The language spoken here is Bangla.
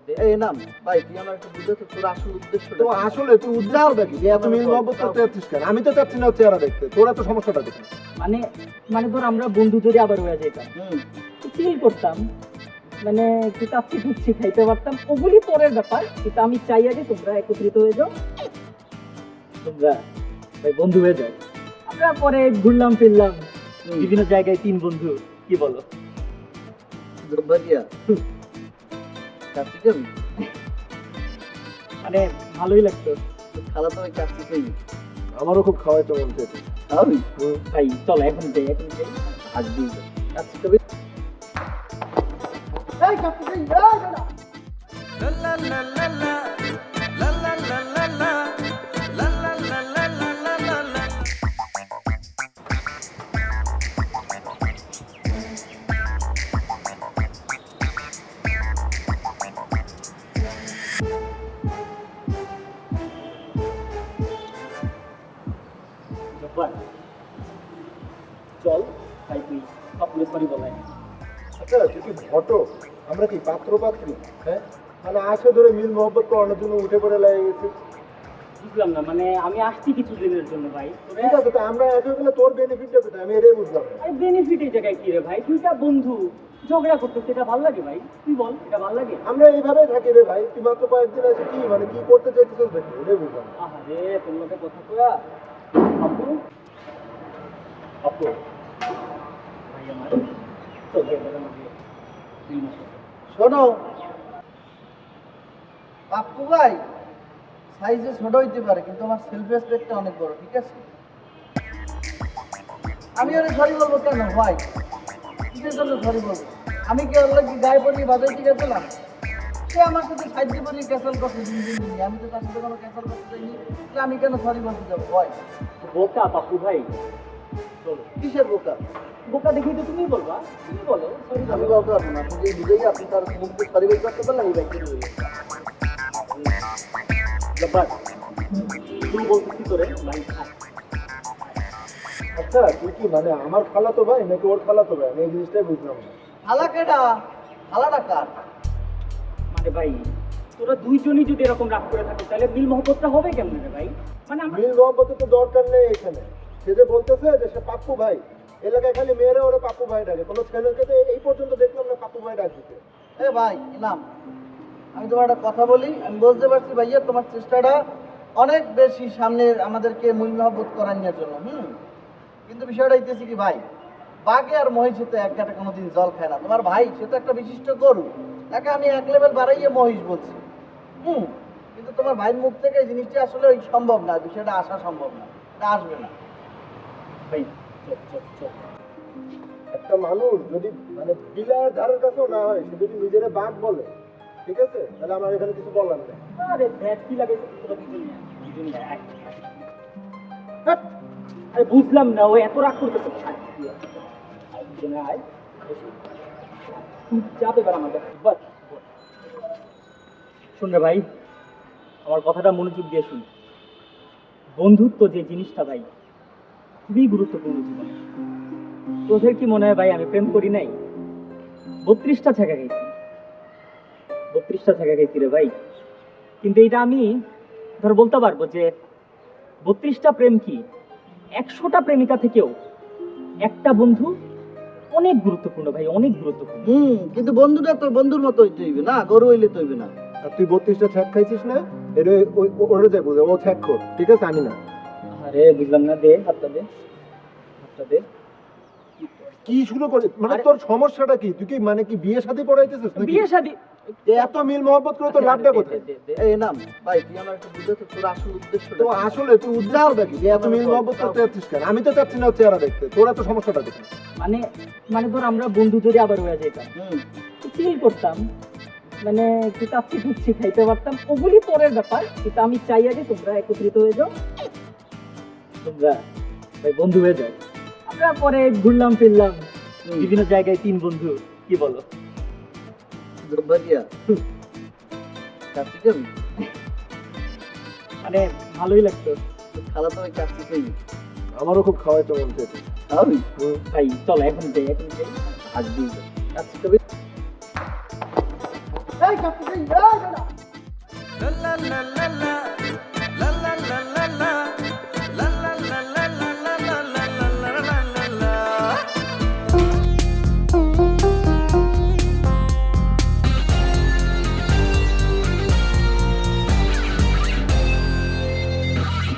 এই নাম ভাই, তুই আমার একটু বুঝে তো তোর আসল উদ্দেশ্যটা তো আসলে তুই উদ্দেশ্যটা কি যে এত মিল মহব্বত করতে যাচ্ছিস কেন? আমি তো চাচ্ছি না চেহারা দেখতে, তোরা তো সমস্যাটা দেখি। মানে মানে ধর আমরা বন্ধু যদি আবার হয়ে যেতাম, চিল করতাম, মানে একটু কাচ্ছি কুচ্ছি খাইতে পারতাম, ওগুলি পরের ব্যাপার। কিন্তু আমি চাই আগে তোমরা একত্রিত হয়ে যাও, তোমরা ভাই বন্ধু হয়ে যাও। আমরা পরে ঘুরলাম ফিরলাম বিভিন্ন জায়গায়, তিন বন্ধু, কি বলো? দ্রব্যাদিয়া কাচ্চি খাবি? মানে ভালোই লাগতো। খালা তো ওই কাচ্চি খাই। আমারও খুব খাওয়াইতে মন চেয়েছে। খাবি? ভাই চলো এখন যাই, এখন যাই। আসবি কাচ্চি খাবি? এই কাচ্চি খাই, এই দাদা। জব্বার, চল ভাই তুই আপনার সরি বলাই। আচ্ছা তুই কি ঘটক? আমরা কি পাত্র পাত্রী? হ্যাঁ, মানে আসে ধরে মিল মহব্বত করানোর জন্য উঠে পড়ে লেগে গেছি। বুঝলাম না, মানে আমি আসছি কিছুদিনের জন্য ভাই। ঠিক আছে, তো আমরা একা গেলে তোর বেনিফিটটা কোথায়? আমি এটাই বুঝলাম না। বেনিফিট এই জায়গায় কি রে ভাই? দুইটা বন্ধু ঝগড়া করতেছে, এটা ভালো লাগে ভাই? তুই বল, এটা ভালো লাগে? আমরা এইভাবেই থাকি রে ভাই, তুই মাত্র কয়েকদিন আছে কি মানে কি করতে চাইছিস দেখি, এটাই বুঝলাম না। আহারে তোর লোকে কথা কয়া। আপু আপু ভাই আমার চল এবার আমাকে তুই না শোনো পাপ্পু ভাই, সাইজে ছোট হইতে পারে কিন্তু আমার সেলফ রেসপেক্টটা অনেক বড়, ঠিক আছে? আমি ওরে সরি বলবো কেন ভাই? কিসের জন্য সরি বলবো? আমি কি ওর কি গায়ে পড়ি বাজাইতে গেছিলাম? সে আমার সাথে সাহায্য করি ক্যান্সেল করতে দিন, আমি তো তার সাথে কোনো ক্যান্সেল করতে চাইনি, তাহলে আমি কেন সরি বলতে যাবো ভাই? বোকা পাপ্পু ভাই, চলো। কিসের বোকা? বোকা দেখেই তো তুমি বলবা, তুমি বলো সরি। আমি বলতে পারবো না, আপনি যদি বুঝেই আপনি তার মুখে সরি বলতে করতে পারলেন এই ব্যক্তি রয়ে গেছে। জব্বার তুমি বলতেছি তোরে ভাই। আচ্ছা তুই কি মানে আমার খালাতো ভাই নাকি ওর খালাতো ভাই? আমি এই জিনিসটাই বুঝলাম না। হালা কেডা? হালাটা কার? মানে ভাই তোরা দুইজনই যদি এরকম রাগ করে থাকে তাহলে মিল মহব্বতটা হবে কেমন রে ভাই? মানে আমরা মিল মহব্বতের তো দরকার নেই এখানে। সে যে বলতেছে যে সে পাপ্পু ভাই, এলাকায় খালি মেয়েরা ওরা পাপ্পু ভাই ডাকে, কোনো ছেলেকে তো এই পর্যন্ত দেখলাম না পাপ্পু ভাই ডাকতে। এ ভাই ইনাম, আমি তোমার একটা কথা বলি, আমি বুঝতে পারছি ভাইয়া তোমার চেষ্টাটা অনেক বেশি সামনে আমাদেরকে মূল মহব্বত করানোর জন্য, কিন্তু বিষয়টা হইতেছে কি ভাই, বাঘে আর মহিষে তো এক ঘাটে কোনোদিন জল খায় না। তোমার ভাই সে তো একটা বিশিষ্ট গরু, তাকে আমি এক লেভেল বাড়াইয়ে মহিষ বলছি, কিন্তু তোমার ভাইয়ের মুখ থেকে এই জিনিসটা আসলে ওই সম্ভব না, বিষয়টা আসা সম্ভব না, এটা আসবে না। ভাই চল চল চল। একটা মানুষ যদি মানে বিলার ধারের কাছেও না হয়, সে যদি নিজেরা বাঘ বলে, ঠিক আছে, তাহলে আমার এখানে কিছু বলার নেই। আরে দেখ কি লাগে তোরা দুজনই এক। হ্যাঁ, আরে বুঝলাম না ও এত রাগ করতেছে। দুজনে আয়, তুই চাপ এবার আমার কাছে। বাস শুন রে ভাই, আমার কথাটা মনোযোগ দিয়ে শুন। বন্ধুত্ব যে জিনিসটা ভাই খুবই গুরুত্বপূর্ণ জীবনে। তোদের কি মনে হয় ভাই আমি প্রেম করি নাই? 32টা ছাকা গেছি, 32টা ছাকা গেছি রে ভাই। কিন্তু এইটা আমি ধর বলতে পারবো যে 32টা প্রেম কি 100টা প্রেমিকা থেকেও একটা বন্ধু অনেক গুরুত্বপূর্ণ ভাই, অনেক গুরুত্বপূর্ণ। কিন্তু বন্ধুটা তো বন্ধুর মতো হইতে হইবে না, গরু হইলে তো হইবে না। আর তুই 32টা ছ্যাক খাইছিস না? এটা ওরে যাই বুঝে, ও ছ্যাক খোর, ঠিক আছে, আমি না। আরে বুঝলাম না, দে হাতটা দে, হাতটা দে। কি শুরু করিস মানে? তোর সমস্যাটা কি? তুই কি মানে কি বিয়ে শাদী পড়াইতেছিস নাকি? বিয়ে শাদী এত মিল মহব্বত করে তোর লাভটা কোথায়? এই নাম ভাই, তুই আমার একটু বুঝে তো তোর আসল উদ্দেশ্যটা তো আসলে তুই উদ্দেশ্যটা কি যে এত মিল মহব্বত করতে যাচ্ছিস কেন? আমি তো চাচ্ছি না চেহারা দেখতে, তোরা তো সমস্যাটা দেখি। মানে মানে ধর আমরা বন্ধু যদি আবার হয়ে যেতাম, চিল করতাম, মানে একটু কাচ্ছি কুচ্ছি খাইতে পারতাম, ওগুলি পরের ব্যাপার। কিন্তু আমি চাই আগে তোমরা একত্রিত হয়ে যাও, তোমরা ভাই বন্ধু হয়ে যাও। আমরা পরে ঘুরলাম ফিরলাম বিভিন্ন জায়গায়, তিন বন্ধু, কি বলো? দ্রব্যাদিয়া কাচ্চি খাবি? মানে ভালোই লাগতো। খালা তো ওই কাচ্চি খাই। আমারও খুব খাওয়াইতে মন চেয়েছে। খাবি? ভাই চলো এখন যাই, এখন যাই। আসবি কাচ্চি খাবি? এই এই কাছে এই দাঁড়া